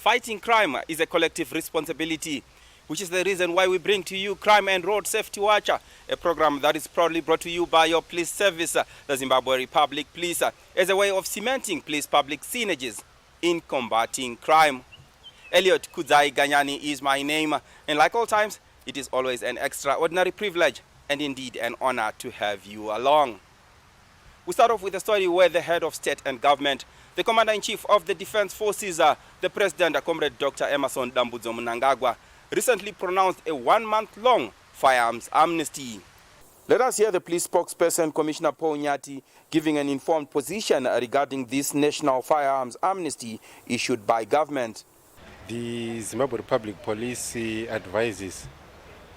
Fighting crime is a collective responsibility, which is the reason why we bring to you Crime and Road Safety Watcher, a program that is proudly brought to you by your police service, the Zimbabwe Republic Police, as a way of cementing police-public synergies in combating crime. Elliot Kudzai Ganyani is my name, and like all times, it is always an extraordinary privilege and indeed an honor to have you along. We start off with a story where the head of state and government, the Commander-in-Chief of the Defense Forces, the President, Comrade Dr. Emerson Dambudzo Mnangagwa, recently pronounced a one-month-long firearms amnesty. Let us hear the police spokesperson, Commissioner Paul Nyati, giving an informed position regarding this national firearms amnesty issued by government. The Zimbabwe Republic Police advises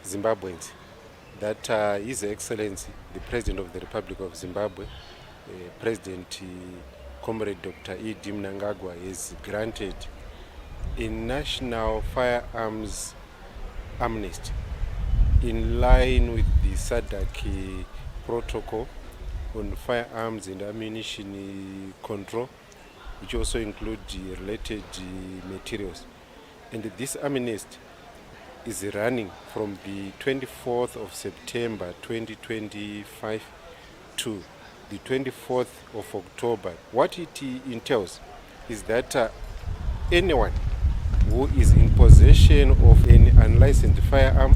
Zimbabweans that His Excellency, the President of the Republic of Zimbabwe, President Comrade Dr. E.D. Mnangagwa, is granted a national firearms amnesty in line with the SADC protocol on firearms and ammunition control, which also include related materials. And this amnesty is running from the 24th of September 2025 to the 24th of October. What it entails is that anyone who is in possession of an unlicensed firearm,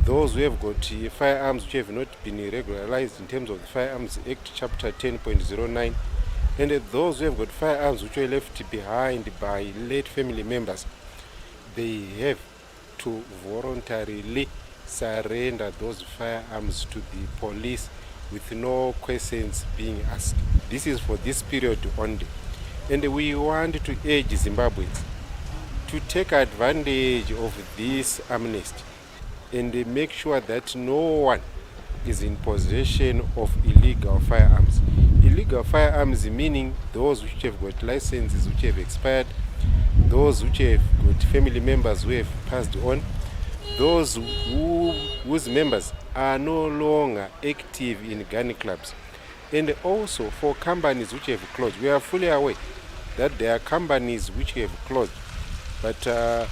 those who have got firearms which have not been regularized in terms of the Firearms Act Chapter 10.09, and those who have got firearms which were left behind by late family members, they have to voluntarily surrender those firearms to the police with no questions being asked. This is for this period only. And we want to urge Zimbabweans to take advantage of this amnesty and make sure that no one is in possession of illegal firearms. Illegal firearms meaning those which have got licenses which have expired, those which have got family members who have passed on, those whose members are no longer active in gun clubs, and also for companies which have closed. We are fully aware that there are companies which have closed, but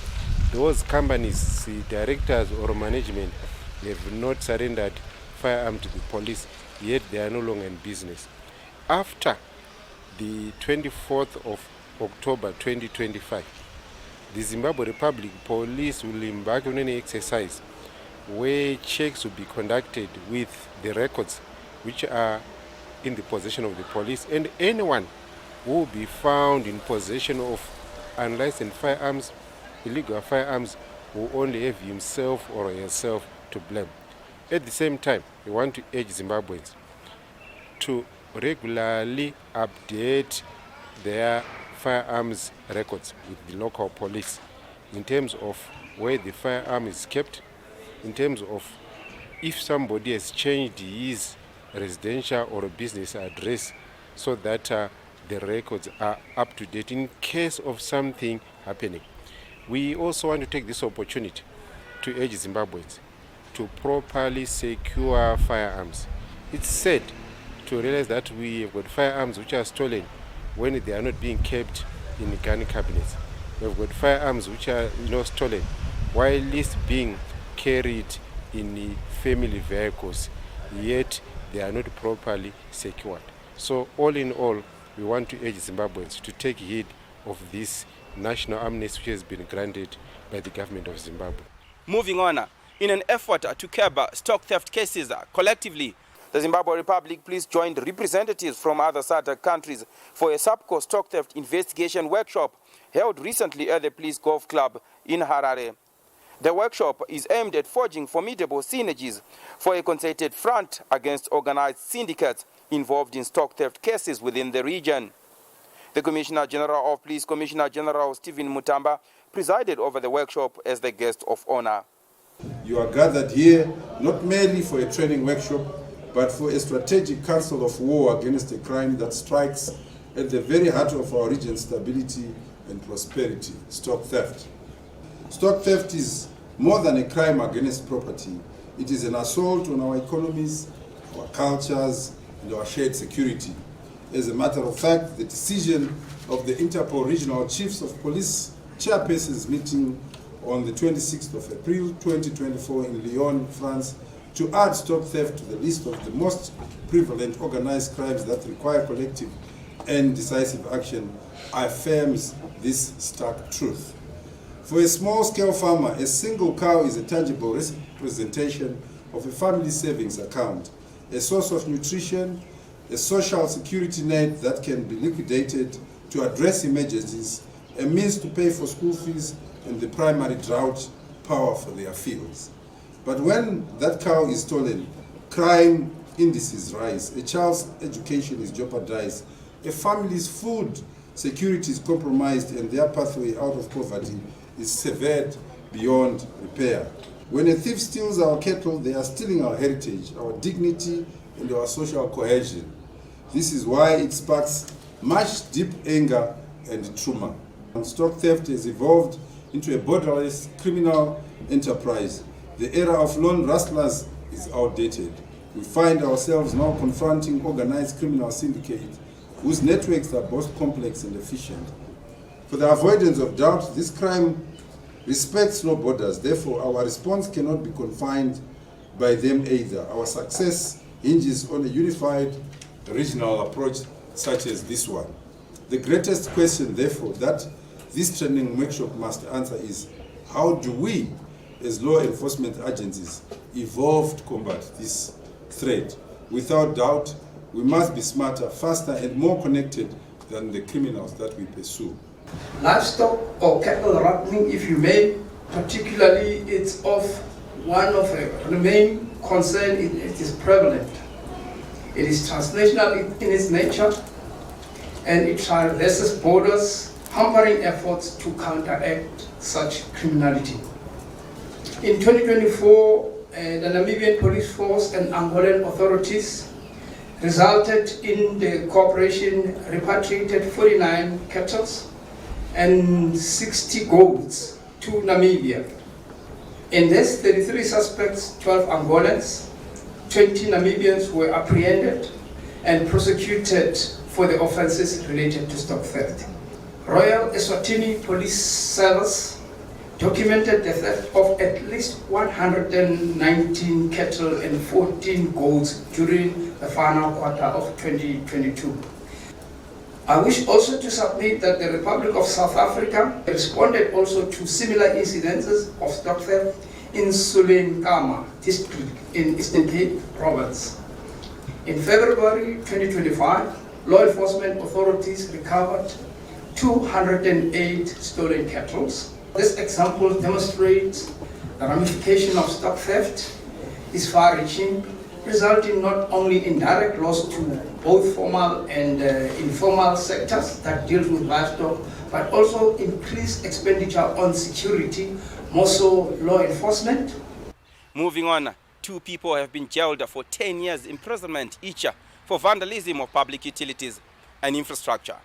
those companies, the directors or management, have not surrendered firearms to the police, yet they are no longer in business. After the 24th of October 2025, the Zimbabwe Republic Police will embark on an exercise where checks will be conducted with the records which are in the possession of the police, and anyone who will be found in possession of unlicensed firearms, illegal firearms, will only have himself or herself to blame. At the same time, we want to urge Zimbabweans to regularly update their firearms records with the local police in terms of where the firearm is kept, in terms of if somebody has changed his residential or business address, so that the records are up to date in case of something happening. We also want to take this opportunity to urge Zimbabweans to properly secure firearms. It's sad to realize that we have got firearms which are stolen when they are not being kept in gun cabinets. We've got firearms which are stolen while least being carried in family vehicles, yet they are not properly secured. So all in all, we want to urge Zimbabweans to take heed of this national amnesty which has been granted by the government of Zimbabwe. Moving on, in an effort to curb stock theft cases collectively, the Zimbabwe Republic Police joined representatives from other SADC countries for a SAPCO stock theft investigation workshop held recently at the Police Golf Club in Harare. The workshop is aimed at forging formidable synergies for a concerted front against organized syndicates involved in stock theft cases within the region. The Commissioner General of Police, Commissioner General Stephen Mutamba, presided over the workshop as the guest of honor. You are gathered here not merely for a training workshop, but for a strategic council of war against a crime that strikes at the very heart of our region's stability and prosperity, stock theft. Stock theft is more than a crime against property. It is an assault on our economies, our cultures, and our shared security. As a matter of fact, the decision of the Interpol Regional Chiefs of Police chairpersons meeting on the 26th of April 2024 in Lyon, France, to add stop theft to the list of the most prevalent organized crimes that require collective and decisive action affirms this stark truth. For a small-scale farmer, a single cow is a tangible representation of a family savings account, a source of nutrition, a social security net that can be liquidated to address emergencies, a means to pay for school fees, and the primary drought power for their fields. But when that cow is stolen, crime indices rise, a child's education is jeopardized, a family's food security is compromised, and their pathway out of poverty is severed beyond repair. When a thief steals our cattle, they are stealing our heritage, our dignity, and our social cohesion. This is why it sparks much deep anger and trauma. And stock theft has evolved into a borderless criminal enterprise. The era of lone rustlers is outdated. We find ourselves now confronting organized criminal syndicates whose networks are both complex and efficient. For the avoidance of doubt, this crime respects no borders. Therefore, our response cannot be confined by them either. Our success hinges on a unified regional approach such as this one. The greatest question, therefore, that this training workshop must answer is, how do we, as law enforcement agencies, evolve to combat this threat? Without doubt, we must be smarter, faster, and more connected than the criminals that we pursue. Livestock or cattle rattling, if you may, particularly it's of one of the main concern. It is prevalent. It is transnational in its nature, and it traverses borders, hampering efforts to counteract such criminality. In 2024, the Namibian police force and Angolan authorities resulted in the cooperation repatriated 49 cattle and 60 goats to Namibia. In this, 33 suspects, 12 Angolans, 20 Namibians were apprehended and prosecuted for the offenses related to stock theft. Royal Eswatini Police Service documented the theft of at least 119 cattle and 14 goats during the final quarter of 2022. I wish also to submit that the Republic of South Africa responded also to similar incidences of stock theft in Sulenkama district in Eastern Cape province. In February 2025, law enforcement authorities recovered 208 stolen cattle. This example demonstrates the ramification of stock theft is far-reaching, resulting not only in direct loss to both formal and informal sectors that deal with livestock, but also increased expenditure on security, more so law enforcement. Moving on, 2 people have been jailed for 10 years imprisonment each for vandalism of public utilities and infrastructure.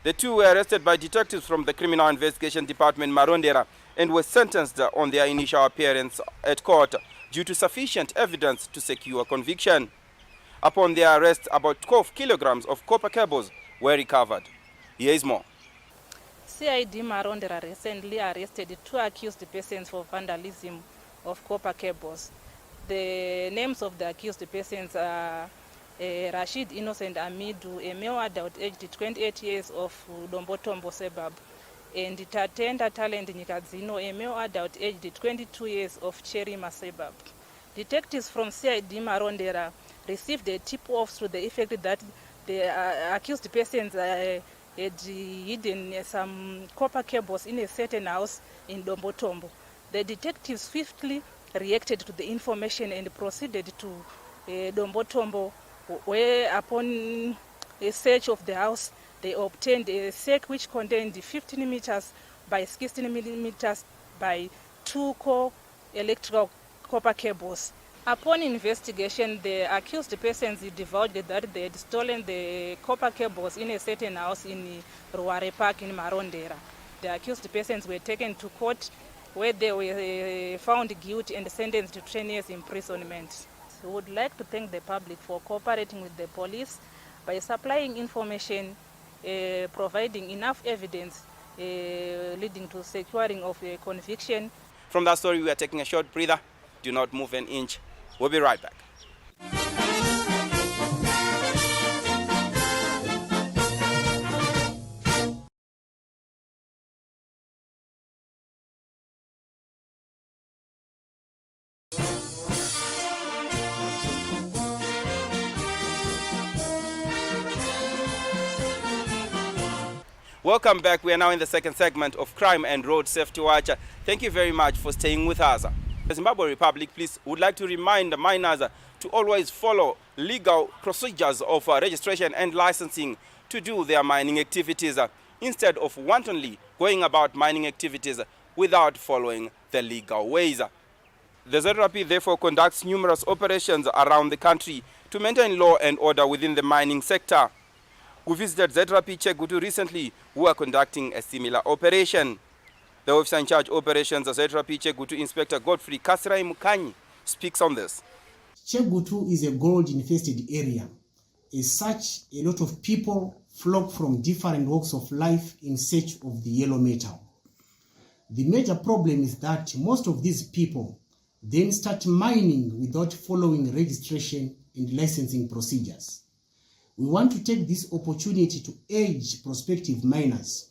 The 2 were arrested by detectives from the Criminal Investigation Department Marondera and were sentenced on their initial appearance at court due to sufficient evidence to secure conviction. Upon their arrest, about 12 kilograms of copper cables were recovered. Here is more. CID Marondera recently arrested 2 accused persons for vandalism of copper cables. The names of the accused persons are Rashid Innocent Amidu, a male adult aged 28 years of Dombotombo suburb, and Tatenda Talent Nikadzino, a male adult aged 22 years of Cherima suburb. Detectives from CID Marondera received a tip-off to the effect that the accused persons had hidden some copper cables in a certain house in Dombotombo. The detectives swiftly reacted to the information and proceeded to Dombotombo, where upon a search of the house, they obtained a sack which contained 15 meters by 16 millimeters by 2 core electrical copper cables. Upon investigation, the accused persons divulged that they had stolen the copper cables in a certain house in Ruare Park in Marondera. The accused persons were taken to court, where they were found guilty and sentenced to 10 years imprisonment. We would like to thank the public for cooperating with the police by supplying information, providing enough evidence leading to securing of a conviction. From that story, we are taking a short breather. Do not move an inch. We'll be right back. Welcome back. We are now in the second segment of Crime and Road Safety Watch. Thank you very much for staying with us. The Zimbabwe Republic Police would like to remind miners to always follow legal procedures of registration and licensing to do their mining activities instead of wantonly going about mining activities without following the legal ways. The ZRP therefore conducts numerous operations around the country to maintain law and order within the mining sector. We visited ZRP Chegutu recently, who are conducting a similar operation. The officer in charge operations, ZRP Chegutu Inspector Godfrey Kasirai Mukanyi, speaks on this. Chegutu is a gold-infested area. As such, a lot of people flock from different walks of life in search of the yellow metal. The major problem is that most of these people then start mining without following registration and licensing procedures. We want to take this opportunity to urge prospective miners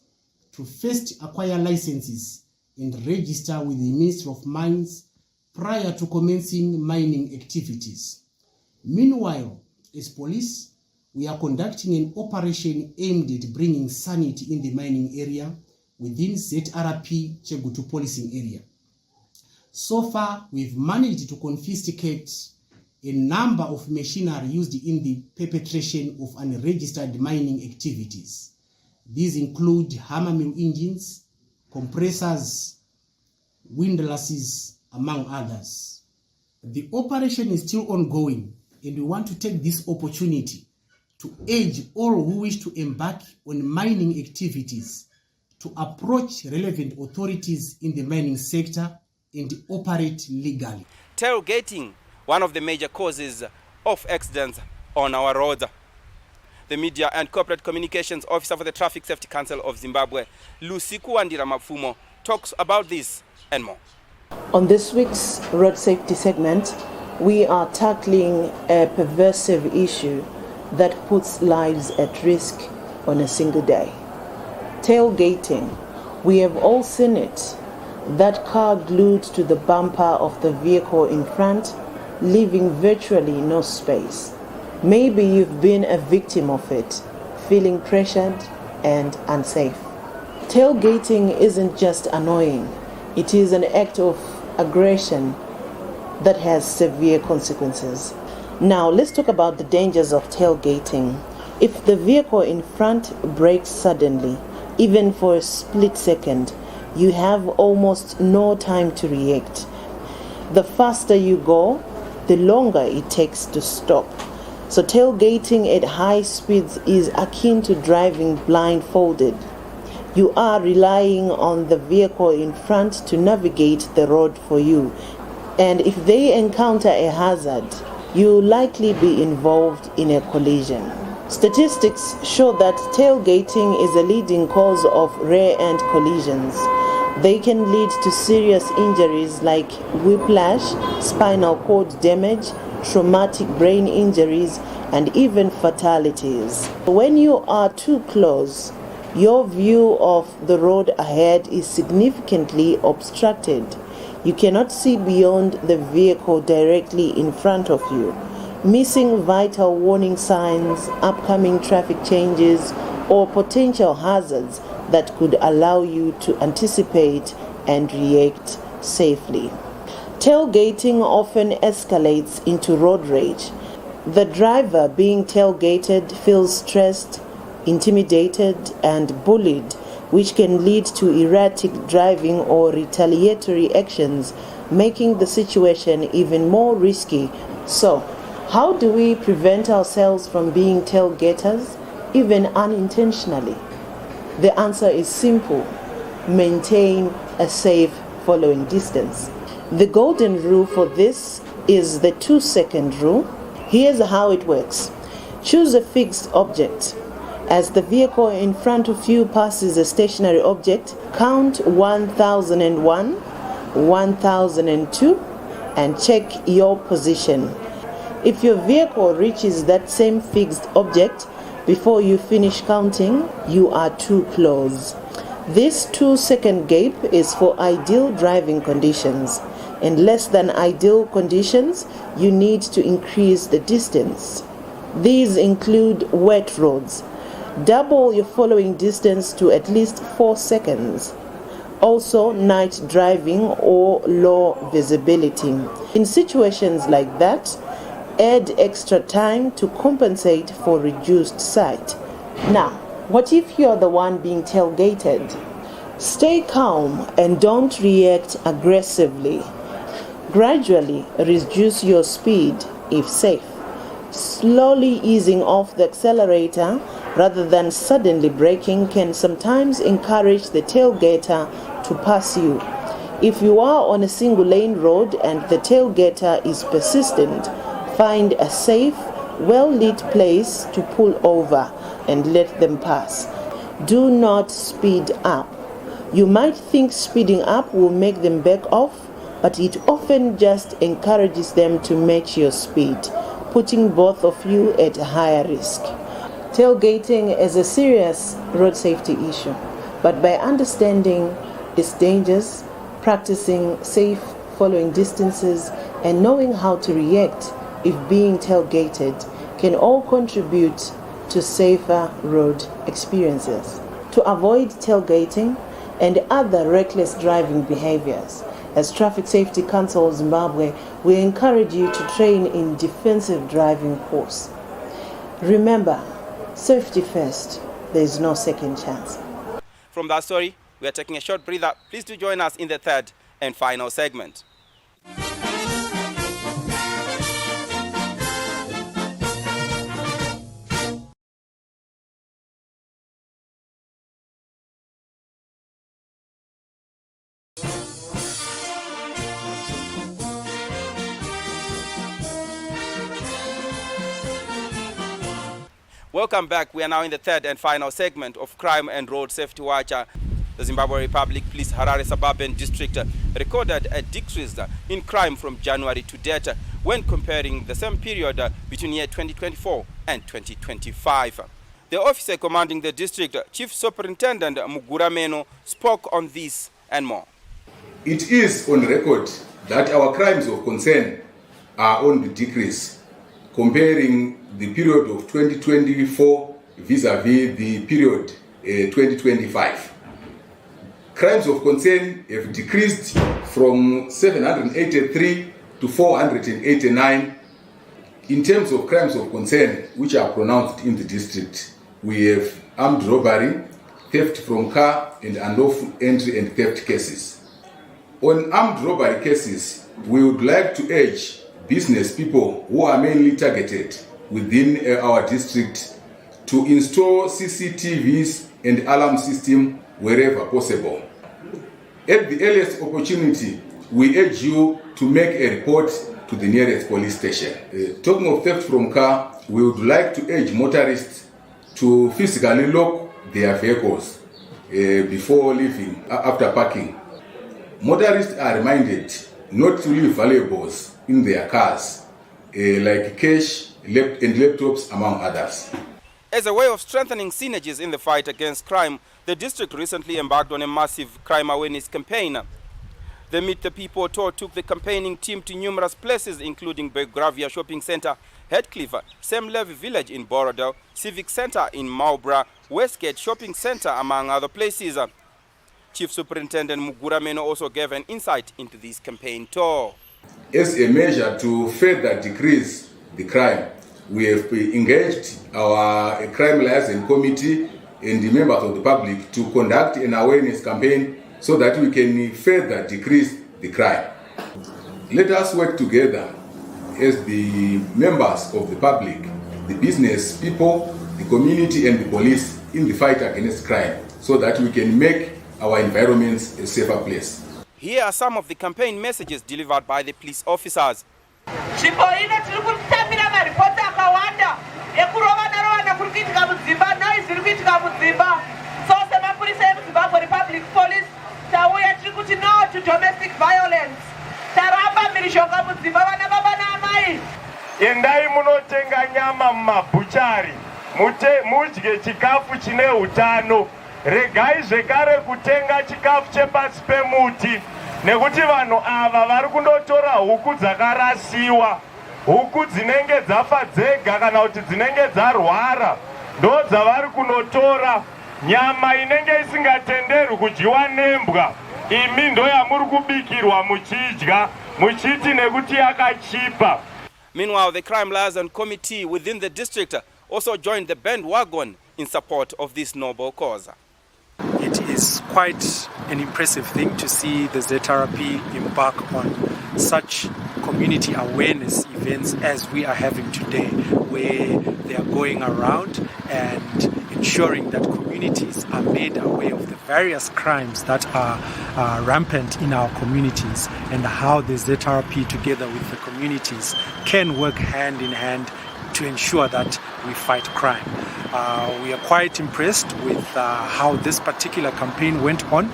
to first acquire licenses and register with the Ministry of Mines prior to commencing mining activities. Meanwhile, as police, we are conducting an operation aimed at bringing sanity in the mining area within ZRP Chegutu policing area. So far, we've managed to confiscate a number of machinery used in the perpetration of unregistered mining activities. These include hammer mill engines, compressors, windlasses, among others. The operation is still ongoing, and we want to take this opportunity to urge all who wish to embark on mining activities to approach relevant authorities in the mining sector and operate legally. Tailgating, one of the major causes of accidents on our roads. The Media and Corporate Communications Officer for the Traffic Safety Council of Zimbabwe, Lusiku Andira Mafumo, talks about this and more. On this week's road safety segment, we are tackling a pervasive issue that puts lives at risk on a single day. Tailgating. We have all seen it. That car glued to the bumper of the vehicle in front, leaving virtually no space. Maybe you've been a victim of it, feeling pressured and unsafe. Tailgating isn't just annoying, it is an act of aggression that has severe consequences. Now, let's talk about the dangers of tailgating. If the vehicle in front brakes suddenly, even for a split second, you have almost no time to react. The faster you go, the longer it takes to stop. So tailgating at high speeds is akin to driving blindfolded. You are relying on the vehicle in front to navigate the road for you. And if they encounter a hazard, you'll likely be involved in a collision. Statistics show that tailgating is a leading cause of rear-end collisions. They can lead to serious injuries like whiplash, spinal cord damage, traumatic brain injuries, and even fatalities. When you are too close, your view of the road ahead is significantly obstructed. You cannot see beyond the vehicle directly in front of you, missing vital warning signs, upcoming traffic changes, or potential hazards that could allow you to anticipate and react safely. Tailgating often escalates into road rage. The driver being tailgated feels stressed, intimidated, and bullied, which can lead to erratic driving or retaliatory actions, making the situation even more risky. So, how do we prevent ourselves from being tailgaters, even unintentionally? The answer is simple: maintain a safe following distance. The golden rule for this is the 2-second rule. Here's how it works. Choose a fixed object. As the vehicle in front of you passes a stationary object, count 1001, 1002 and check your position. If your vehicle reaches that same fixed object before you finish counting, you are too close. This 2-second gap is for ideal driving conditions. In less than ideal conditions, you need to increase the distance. These include wet roads. Double your following distance to at least 4 seconds. Also, night driving or low visibility. In situations like that, add extra time to compensate for reduced sight. Now, what if you're the one being tailgated? Stay calm and don't react aggressively. Gradually reduce your speed if safe. Slowly easing off the accelerator rather than suddenly braking can sometimes encourage the tailgater to pass you. If you are on a single lane road and the tailgater is persistent, find a safe, well-lit place to pull over and let them pass. Do not speed up. You might think speeding up will make them back off, but it often just encourages them to match your speed, putting both of you at a higher risk. Tailgating is a serious road safety issue, but by understanding its dangers, practicing safe following distances, and knowing how to react if being tailgated can all contribute to safer road experiences. To avoid tailgating and other reckless driving behaviors, as Traffic Safety Council of Zimbabwe, we encourage you to train in defensive driving course. Remember, safety first, there is no second chance. From that story, we are taking a short breather. Please do join us in the third and final segment. Welcome back. We are now in the third and final segment of Crime and Road Safety Watcher. The Zimbabwe Republic Police Harare Suburban District recorded a decrease in crime from January to date when comparing the same period between year 2024 and 2025. The officer commanding the district, Chief Superintendent Mugurameno, spoke on this and more. It is on record that our crimes of concern are on the decrease, comparing the period of 2024 vis-à-vis the period 2025. Crimes of concern have decreased from 783 to 489. In terms of crimes of concern which are pronounced in the district, we have armed robbery, theft from car and unlawful entry and theft cases. On armed robbery cases, we would like to urge business people who are mainly targeted within our district to install CCTVs and alarm system wherever possible. At the earliest opportunity, we urge you to make a report to the nearest police station. Talking of theft from car, we would like to urge motorists to physically lock their vehicles before leaving, after parking. Motorists are reminded not to leave valuables in their cars, like cash and laptops, among others. As a way of strengthening synergies in the fight against crime, the district recently embarked on a massive crime awareness campaign. The Meet the People tour took the campaigning team to numerous places, including Belgravia Shopping Center, Headcliff, Sam Levy Village in Borodale, Civic Center in Marlborough, Westgate Shopping Center, among other places. Chief Superintendent Mugurameno also gave an insight into this campaign tour. As a measure to further decrease the crime, we have engaged our crime liaison committee and the members of the public to conduct an awareness campaign so that we can further decrease the crime. Let us work together as the members of the public, the business people, the community and the police in the fight against crime so that we can make our environments a safer place. Here are some of the campaign messages delivered by the police officers. Nzvimbo ino tiri kutambira maripoti akawanda ekurovana kuri kuitika mudzimba noise iri nyama mumabhuchari, mudye chikafu chine utano. Regai zvekare kutenga chikafu chepasi pemuti, nekuti vanhu ava vari kundotora huku dzakarasiwa, huku dzinenge dzafa dzega kana kuti dzinenge dzarwara, ndo dzavari kunotora. Nyama inenge isingatenderwi kudyiwa nembwa, imi ndo yamuri kubikirwa muchidya, muchiti nekuti yakachipa. Meanwhile, the Crime Liaison Committee within the district also joined the bandwagon in support of this noble cause. It is quite an impressive thing to see the ZRP embark on such community awareness events as we are having today, where they are going around and ensuring that communities are made aware of the various crimes that are rampant in our communities and how the ZRP together with the communities can work hand in hand to ensure that we fight crime. We are quite impressed with how this particular campaign went on.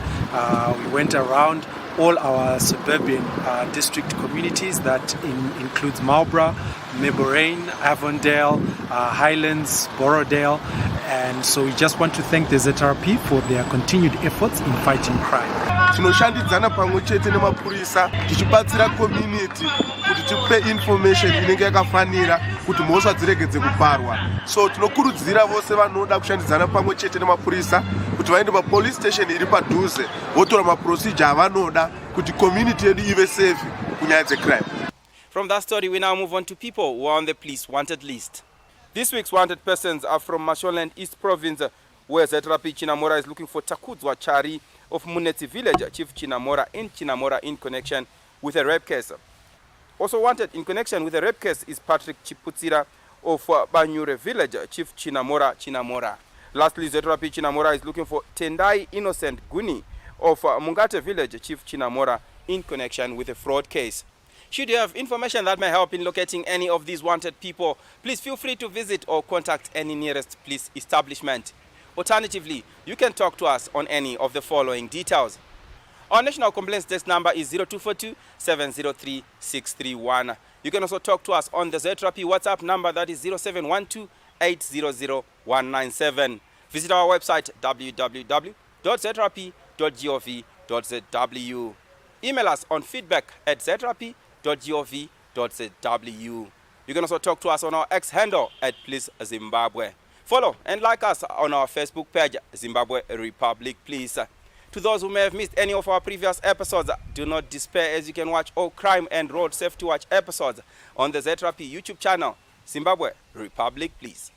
We went around all our suburban district communities that includes Marlborough, Maybarain, Avondale, Highlands, Borrowdale, and so we just want to thank the ZRP for their continued efforts in fighting crime. Tinoshandidzana pamwe chete nemapurisa tichibatsira community kuti tipe information inenge yakafanira kuti mhosva dziregedze kuparwa. So tinokurudzira vose vanoda kushandidzana pamwe chete nemapurisa kuti vaende papolice station iri padhuze votora maprocedure avanoda kuti community yedu ive safe kunyaya dzecrime. From that story, we now move on to people who are on the police wanted list. This week's wanted persons are from Mashonaland East Province, where ZRP Chinamora is looking for Takudzwa Chari of Munetsi Village, Chief Chinamora in connection with a rape case. Also wanted in connection with a rape case is Patrick Chiputsira of Banyure Village, Chief Chinamora. Lastly, ZRP Chinamora is looking for Tendai Innocent Guni of Mungate Village, Chief Chinamora in connection with a fraud case. Should you have information that may help in locating any of these wanted people, please feel free to visit or contact any nearest police establishment. Alternatively, you can talk to us on any of the following details. Our national complaints desk number is 0242 703 631. You can also talk to us on the ZRP WhatsApp number, that is 0712 800 197. Visit our website www.zrp.gov.zw. Email us on feedback@zrp.gov.zw. You can also talk to us on our X handle @Police Zimbabwe. Follow and like us on our Facebook page, Zimbabwe Republic Police. To those who may have missed any of our previous episodes, do not despair, as you can watch all crime and road safety watch episodes on the ZRP YouTube channel, Zimbabwe Republic Police.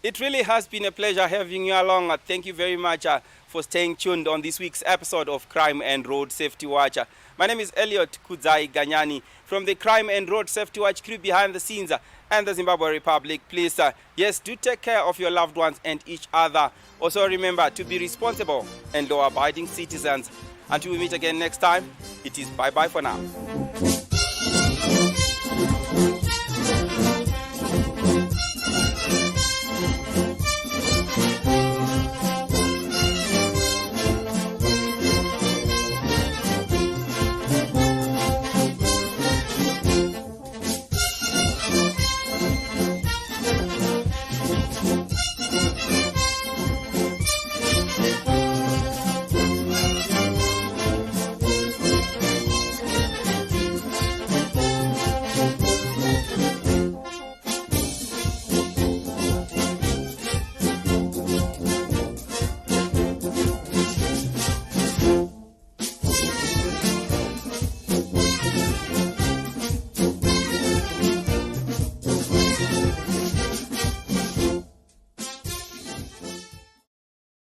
It really has been a pleasure having you along. Thank you very much for staying tuned on this week's episode of Crime and Road Safety Watch. My name is Elliot Kudzai Ganyani from the Crime and Road Safety Watch crew behind the scenes and the Zimbabwe Republic Police. Yes, do take care of your loved ones and each other. Also remember to be responsible and law-abiding citizens. Until we meet again next time, it is bye-bye for now.